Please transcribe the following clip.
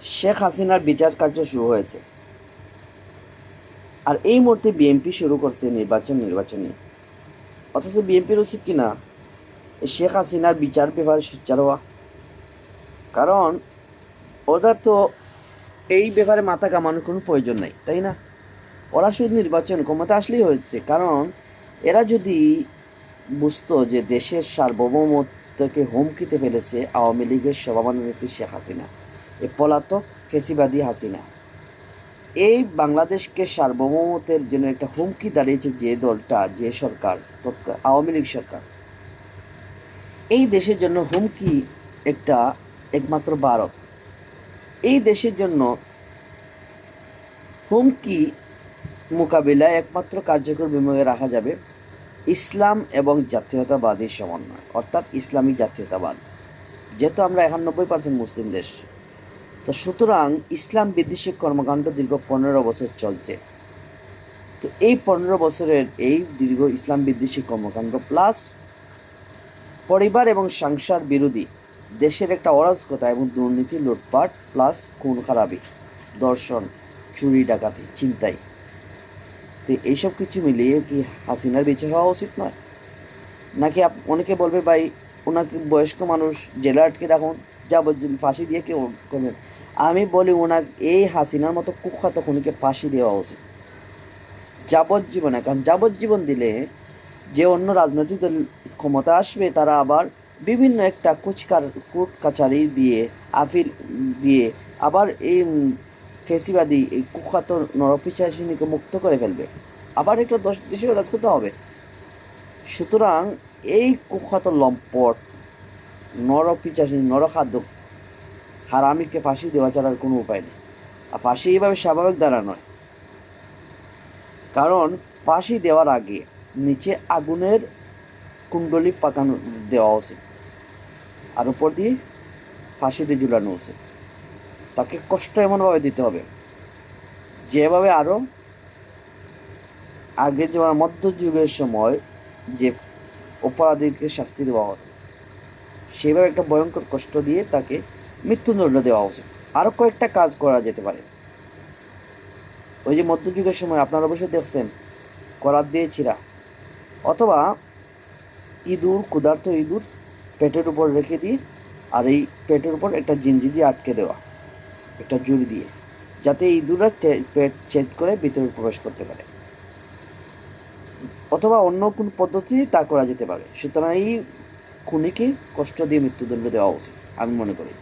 শেখ হাসিনার বিচার কার্য শুরু হয়েছে, আর এই মুহূর্তে বিএনপি শুরু করছে নির্বাচন নিয়ে। অথচ বিএনপির উচিত কিনা শেখ হাসিনার বিচার ব্যাপারে সোচ্চার হওয়া। কারণ ওরা তো এই ব্যাপারে মাথা কামানোর কোনো প্রয়োজন নাই, তাই না? ওরা শুধু নির্বাচন ক্ষমতা আসলেই হয়েছে। কারণ এরা যদি বুঝতো যে দেশের সার্বভৌমত্বকে হুমকিতে ফেলেছে আওয়ামী লীগের সভাপতি শেখ হাসিনা, এ পলাতক ফেসিবাদী হাসিনা, এই বাংলাদেশকে সার্বভৌমত্বের জন্য একটা হুমকি দাঁড়িয়েছে যে দলটা, যে সরকার, আওয়ামী লীগ সরকার। এই দেশের জন্য হুমকি একটা একমাত্র ভারত। এই দেশের জন্য হুমকি মোকাবিলায় একমাত্র কার্যকর বিনিময়ে রাখা যাবে ইসলাম এবং জাতীয়তাবাদীর সমন্বয়, অর্থাৎ ইসলামিক জাতীয়তাবাদ। যেহেতু আমরা 91% মুসলিম দেশ, তো সুতরাং ইসলাম বিদ্বেষী কর্মকাণ্ড দীর্ঘ 15 বছর চলছে। তো এই 15 বছরের এই দীর্ঘ ইসলাম বিদ্বেষী কর্মকাণ্ড প্লাস পরিবার এবং সংসার বিরোধী দেশের একটা অরাজকতা এবং দুর্নীতি, লুটপাট প্লাস খুন খারাপি, দর্শন, চুরি ডাকাতি, ছিনতাই, তো এইসব কিছু মিলিয়ে কি হাসিনার বিচার হওয়া উচিত নয়? নাকি অনেকে বলবে ভাই ওনাকে বয়স্ক মানুষ, জেলে আটকে রাখুন, যাবজ্জীবন ফাঁসি দিয়ে কেউ করবেন। আমি বলি ওনাকে এই হাসিনার মতো কুখ্যাত খুনিকে ফাঁসি দেওয়া উচিত যাবজ্জীবনে। কারণ যাবজ্জীবন দিলে যে অন্য রাজনৈতিক দল ক্ষমতা আসবে, তারা আবার বিভিন্ন একটা কোর্ট কাছারি দিয়ে, আপিল দিয়ে আবার এই ফেসিবাদী এই কুখ্যাত নরপিশাচিনীকে মুক্ত করে ফেলবে, আবার একটা দেশেও রাজ করতে হবে। সুতরাং এই কুখ্যাত লম্পট নরপিশাচিনী নরখাদ্য হারামিকে ফাঁসি দেওয়া ছাড়ার কোনো উপায় নেই। আর ফাঁসি এইভাবে স্বাভাবিক দ্বারা নয়, কারণ ফাঁসি দেওয়ার আগে নিচে আগুনের কুণ্ডলি পাকানো দেওয়া উচিত, আর উপর দিয়ে ফাঁসিতে ঝুলানো উচিত। তাকে কষ্ট এমনভাবে দিতে হবে যেভাবে আরও আগে, যেমন মধ্যযুগের সময় যে অপরাধীকে শাস্তি দেওয়া হতো, সেভাবে একটা ভয়ঙ্কর কষ্ট দিয়ে তাকে মৃত্যুদণ্ড দেওয়া উচিত। আরও কয়েকটা কাজ করা যেতে পারে। ওই যে মধ্যযুগের সময় আপনারা অবশ্যই দেখছেন করাত দিয়ে ছিঁড়া, অথবা ইঁদুর, ক্ষুধার্ত ইঁদুর পেটের উপর রেখে দিয়ে, আর এই পেটের উপর একটা জিঞ্জি আটকে দেওয়া একটা জুড়ি দিয়ে, যাতে ইঁদুররা পেট ছেদ করে ভিতরে প্রবেশ করতে পারে, অথবা অন্য কোন পদ্ধতি তা করা যেতে পারে। সুতরাং এই খুনিকে কষ্ট দিয়ে মৃত্যুদণ্ড দেওয়া উচিত আমি মনে করি।